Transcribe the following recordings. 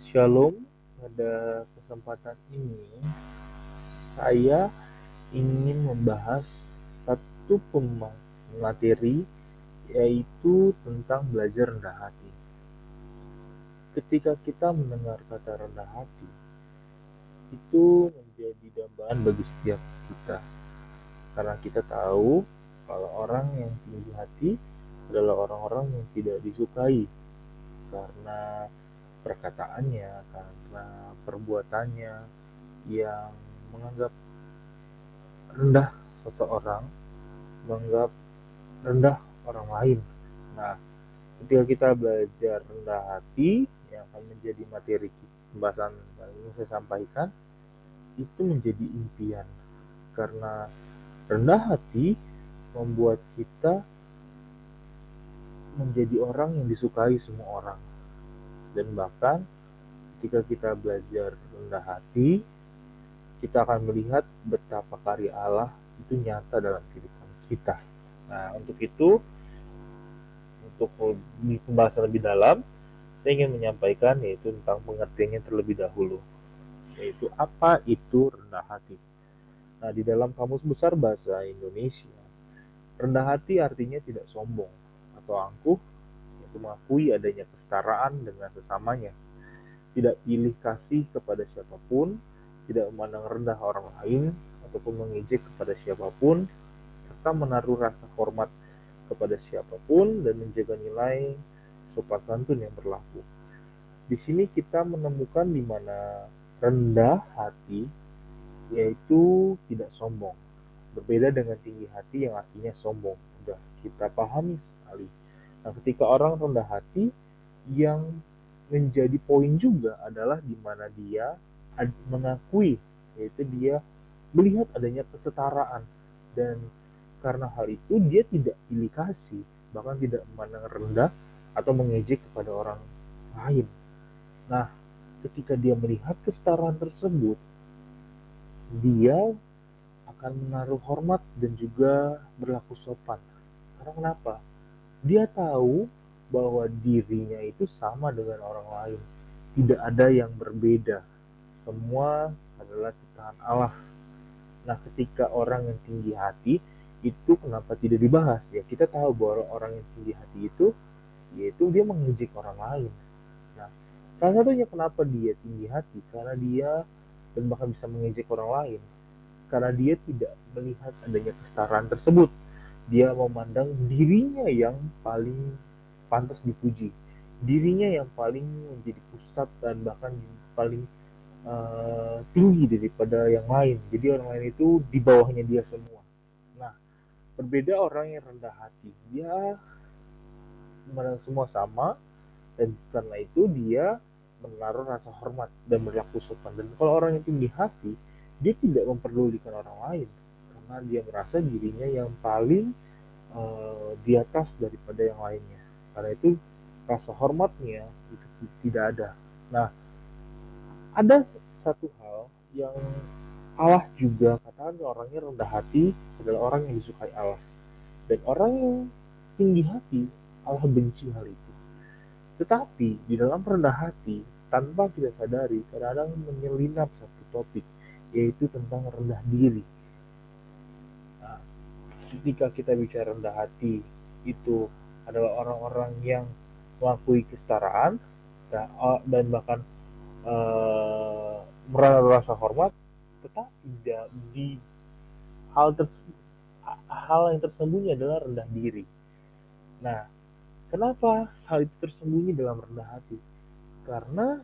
Shalom, pada kesempatan ini saya ingin membahas satu materi, yaitu tentang belajar rendah hati. Ketika kita mendengar kata rendah hati, itu menjadi dambaan bagi setiap kita. Karena kita tahu kalau orang yang tinggi hati adalah orang-orang yang tidak disukai karena perkataannya, karena perbuatannya yang menganggap rendah seseorang, menganggap rendah orang lain. Nah, ketika kita belajar rendah hati, yang akan menjadi materi pembahasan yang ingin saya sampaikan, itu menjadi impian. Karena rendah hati membuat kita menjadi orang yang disukai semua orang. Dan bahkan ketika kita belajar rendah hati, kita akan melihat betapa karya Allah itu nyata dalam kehidupan kita. Nah, untuk itu, untuk pembahasan lebih dalam, saya ingin menyampaikan yaitu tentang pengertiannya terlebih dahulu, yaitu apa itu rendah hati. Nah, di dalam Kamus Besar Bahasa Indonesia, rendah hati artinya tidak sombong atau angkuh, yaitu mengakui adanya kesetaraan dengan sesamanya, tidak pilih kasih kepada siapapun, tidak memandang rendah orang lain, ataupun mengejek kepada siapapun, serta menaruh rasa hormat kepada siapapun dan menjaga nilai sopan santun yang berlaku. Di sini kita menemukan di mana rendah hati yaitu tidak sombong. Berbeda dengan tinggi hati yang artinya sombong. Sudah kita pahami sekali. Nah, ketika orang rendah hati, yang menjadi poin juga adalah di mana dia mengakui, yaitu dia melihat adanya kesetaraan, dan karena hal itu dia tidak pilih kasih, bahkan tidak memandang rendah atau mengejek kepada orang lain. Nah, ketika dia melihat kesetaraan tersebut, dia akan menaruh hormat dan juga berlaku sopan. Karena kenapa? Dia tahu bahwa dirinya itu sama dengan orang lain. Tidak ada yang berbeda. Semua adalah ciptaan Allah. Nah, ketika orang yang tinggi hati, itu kenapa tidak dibahas? Ya, kita tahu bahwa orang yang tinggi hati itu, yaitu dia mengejek orang lain. Nah, salah satunya kenapa dia tinggi hati, karena dia dan bahkan bisa mengejek orang lain, karena dia tidak melihat adanya kesetaraan tersebut. Dia memandang dirinya yang paling pantas dipuji, dirinya yang paling menjadi pusat dan bahkan paling tinggi daripada yang lain. Jadi orang lain itu di bawahnya dia semua. Nah, berbeda orang yang rendah hati. Dia memandang semua sama, dan karena itu dia menaruh rasa hormat dan berlaku sopan. Dan kalau orang yang tinggi hati, dia tidak memperdulikan orang lain karena dia merasa dirinya yang paling di atas daripada yang lainnya. Karena itu rasa hormatnya itu tidak ada. Nah, ada satu hal yang Allah juga katakan orangnya rendah hati adalah orang yang disukai Allah. Dan orang yang tinggi hati, Allah benci hal itu. Tetapi di dalam rendah hati, tanpa kita sadari, kadang-kadang menyelinap satu topik, yaitu tentang rendah diri. Nah, ketika kita bicara rendah hati, itu adalah orang-orang yang mengakui kesetaraan dan bahkan merasa hormat, tetapi di hal tersebut, hal yang tersembunyi adalah rendah diri. Nah, kenapa hal itu tersembunyi dalam rendah hati? Karena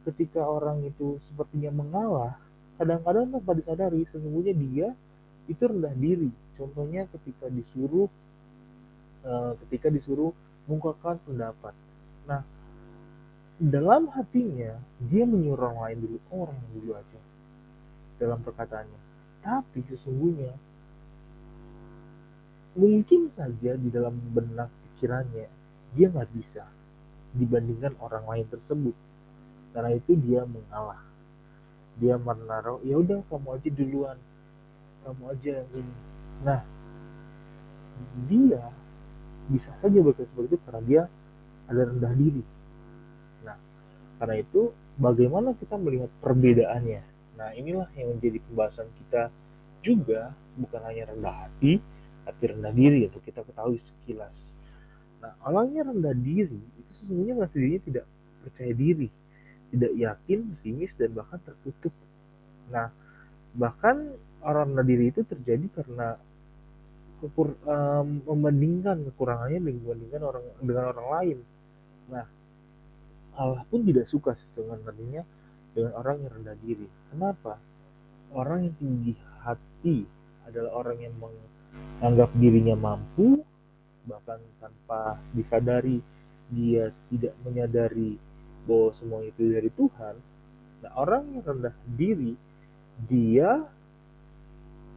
ketika orang itu sepertinya mengalah, kadang-kadang tanpa disadari sesungguhnya dia itu rendah diri. Contohnya ketika disuruh mengungkapkan pendapat. Nah, dalam hatinya dia menyuruh orang lain dulu, orang dulu aja dalam perkataannya. Tapi sesungguhnya mungkin saja di dalam benak pikirannya dia nggak bisa dibandingkan orang lain tersebut. Karena itu dia mengalah. Dia menaruh, ya udah kamu aja duluan, kamu aja yang ini. Nah, dia bisa saja berkata seperti itu karena dia ada rendah diri. Nah, Karena itu, bagaimana kita melihat perbedaannya? Nah, inilah yang menjadi pembahasan kita juga, bukan hanya rendah hati, tapi rendah diri untuk kita ketahui sekilas. Nah, orang yang rendah diri itu sesungguhnya nggak dirinya tidak percaya diri, tidak yakin, pesimis, dan bahkan tertutup. Nah, bahkan orang rendah diri itu terjadi karena membandingkan kekurangannya dengan orang lain. Nah, Allah pun tidak suka sebenarnya dengan orang yang rendah diri. Kenapa? Orang yang tinggi hati adalah orang yang menganggap dirinya mampu, bahkan tanpa disadari dia tidak menyadari bahwa semua itu dari Tuhan. Nah, orang yang rendah diri, dia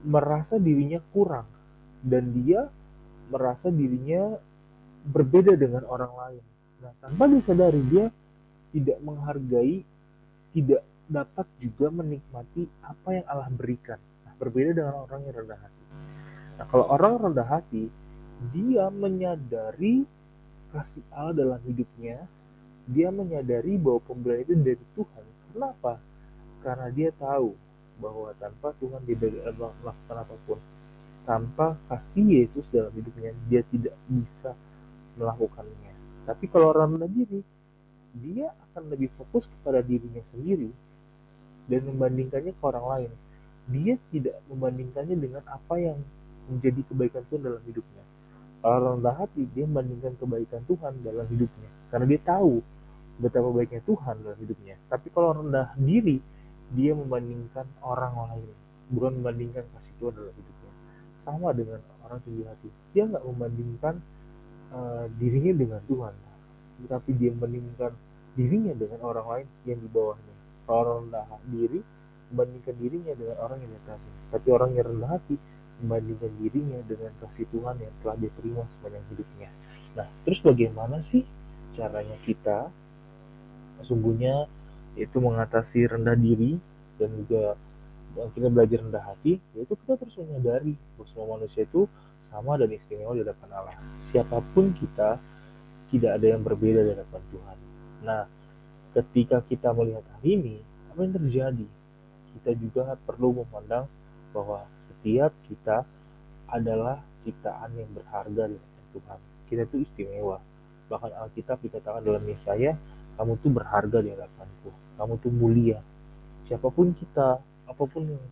merasa dirinya kurang dan dia merasa dirinya berbeda dengan orang lain. Nah, tanpa disadari dia tidak menghargai, tidak dapat juga menikmati apa yang Allah berikan. Nah, berbeda dengan orang yang rendah hati. Nah, kalau orang rendah hati, dia menyadari kasih Allah dalam hidupnya, dia menyadari bahwa pemberian itu dari Tuhan. Kenapa? Karena dia tahu bahwa tanpa Tuhan dia tidak melakukan apapun. Tanpa kasih Yesus dalam hidupnya, dia tidak bisa melakukannya. Tapi kalau orang rendah diri, dia akan lebih fokus kepada dirinya sendiri dan membandingkannya ke orang lain. Dia tidak membandingkannya dengan apa yang menjadi kebaikan Tuhan dalam hidupnya. Kalau rendah hati, dia membandingkan kebaikan Tuhan dalam hidupnya. Karena dia tahu betapa baiknya Tuhan dalam hidupnya. Tapi kalau rendah diri, dia membandingkan orang lain, bukan membandingkan kasih Tuhan dalam hidupnya. Sama dengan orang tinggi hati, dia nggak membandingkan dirinya dengan Tuhan, tetapi dia membandingkan dirinya dengan orang lain yang di bawahnya. Kalau orang rendah diri membandingkan dirinya dengan orang yang di atasnya, tapi orang yang rendah hati membandingkan dirinya dengan kasih Tuhan yang telah dia terima sepanjang hidupnya. Nah, terus bagaimana sih caranya kita sesungguhnya itu mengatasi rendah diri dan juga kita belajar rendah hati, yaitu kita terus menyadari bahwa semua manusia itu sama dan istimewa di hadapan Allah. Siapapun kita, tidak ada yang berbeda di hadapan Tuhan. Nah, ketika kita melihat hal ini, apa yang terjadi? Kita juga perlu memandang bahwa setiap kita adalah ciptaan yang berharga di hadapan Tuhan. Kita itu istimewa. Bahkan Alkitab dikatakan dalam Yesaya, kamu tuh berharga di hadapanku. Kamu tuh mulia. Siapapun kita, apapun yang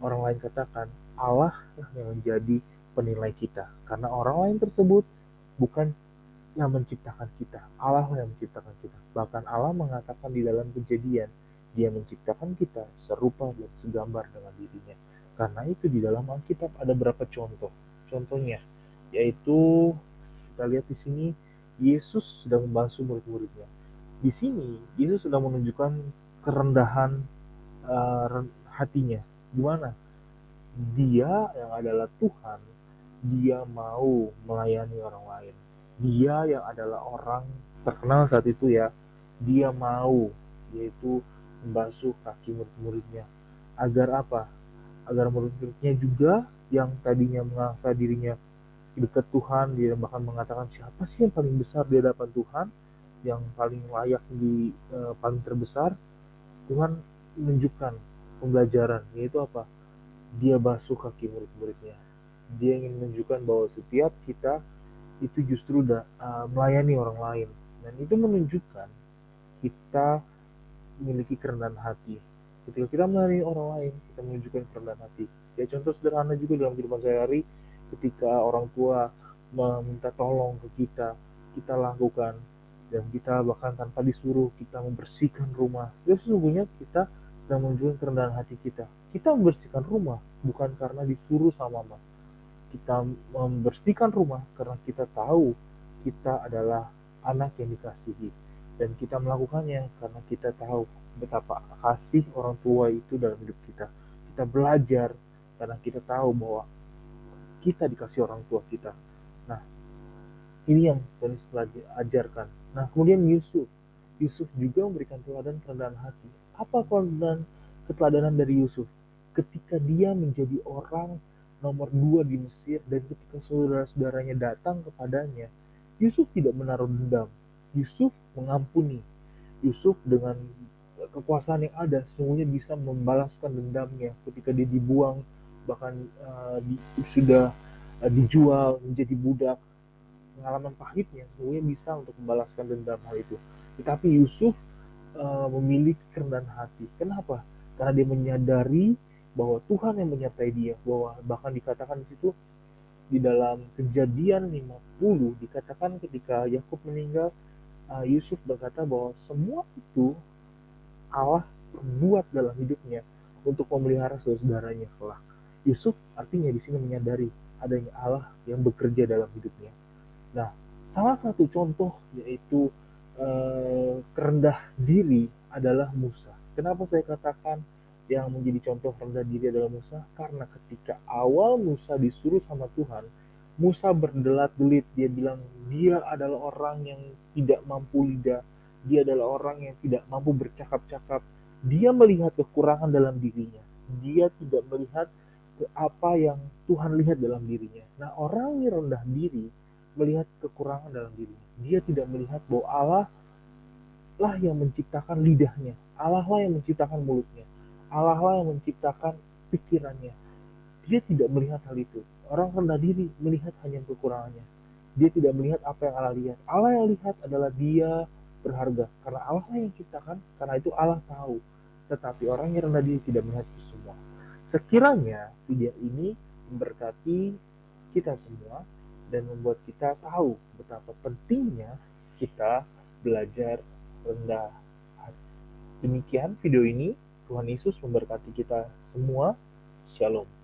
orang lain katakan, Allah yang menjadi penilai kita. Karena orang lain tersebut bukan yang menciptakan kita. Allah yang menciptakan kita. Bahkan Allah mengatakan di dalam Kejadian, dia menciptakan kita serupa dan segambar dengan dirinya. Karena itu di dalam Alkitab ada beberapa contoh. Contohnya yaitu kita lihat di sini Yesus sedang membasuh murid-muridnya. Di sini Yesus sedang menunjukkan kerendahan hatinya. Gimana? Dia yang adalah Tuhan, dia mau melayani orang lain. Dia yang adalah orang terkenal saat itu ya, dia mau yaitu membasuh kaki murid-muridnya. Agar apa? Agar murid-muridnya juga yang tadinya merasa dirinya dekat Tuhan, dia bahkan mengatakan siapa sih yang paling besar di hadapan Tuhan, yang paling layak paling terbesar. Tuhan menunjukkan pembelajaran, yaitu apa? Dia basuh kaki murid-muridnya. Dia ingin menunjukkan bahwa setiap kita itu justru melayani orang lain. Dan itu menunjukkan kita memiliki kerendahan hati. Ketika kita melayani orang lain, kita menunjukkan kerendahan hati. Ya, contoh sederhana juga dalam kehidupan sehari-hari, ketika orang tua meminta tolong ke kita, kita lakukan. Dan kita bahkan tanpa disuruh, kita membersihkan rumah. Ya, sesungguhnya kita sedang menunjukkan kerendahan hati kita. Kita membersihkan rumah bukan karena disuruh sama mama. Kita membersihkan rumah karena kita tahu kita adalah anak yang dikasihi. Dan kita melakukannya karena kita tahu betapa kasih orang tua itu dalam hidup kita. Kita belajar karena kita tahu bahwa kita dikasih orang tua kita. Nah, ini yang Tuhan Yesus ajarkan. Nah, kemudian Yusuf. Yusuf juga memberikan teladan kerendahan hati. Apa keteladanan dari Yusuf? Ketika dia menjadi orang nomor 2 di Mesir dan ketika saudara-saudaranya datang kepadanya, Yusuf tidak menaruh dendam. Yusuf mengampuni. Yusuf dengan kekuasaan yang ada sesungguhnya bisa membalaskan dendamnya ketika dia dibuang, bahkan sudah dijual menjadi budak. Pengalaman pahitnya sesungguhnya bisa untuk membalaskan dendam hal itu. Tetapi Yusuf memiliki kerendahan hati. Kenapa? Karena dia menyadari bahwa Tuhan yang menyertai dia, bahwa bahkan dikatakan di situ di dalam Kejadian 50 dikatakan ketika Yakub meninggal, Yusuf berkata bahwa semua itu Allah buat dalam hidupnya untuk memelihara saudara-saudaranya kelak. Yusuf artinya di sini menyadari adanya Allah yang bekerja dalam hidupnya. Nah, salah satu contoh yaitu rendah diri adalah Musa. Kenapa saya katakan yang menjadi contoh rendah diri adalah Musa? Karena ketika awal Musa disuruh sama Tuhan, Musa berdelat-delit. Dia bilang dia adalah orang yang tidak mampu lidah. Dia adalah orang yang tidak mampu bercakap-cakap. Dia melihat kekurangan dalam dirinya. Dia tidak melihat ke apa yang Tuhan lihat dalam dirinya. Nah, orang yang rendah diri melihat kekurangan dalam dirinya. Dia tidak melihat bahwa Allah lah yang menciptakan lidahnya. Allah lah yang menciptakan mulutnya. Allah lah yang menciptakan pikirannya. Dia tidak melihat hal itu. Orang rendah diri melihat hanya kekurangannya. Dia tidak melihat apa yang Allah lihat. Allah yang lihat adalah dia berharga. Karena Allah lah yang menciptakan, karena itu Allah tahu. Tetapi orang yang rendah diri tidak melihat itu semua. Sekiranya video ini memberkati kita semua dan membuat kita tahu betapa pentingnya kita belajar rendah hati. Demikian video ini. Tuhan Yesus memberkati kita semua. Shalom.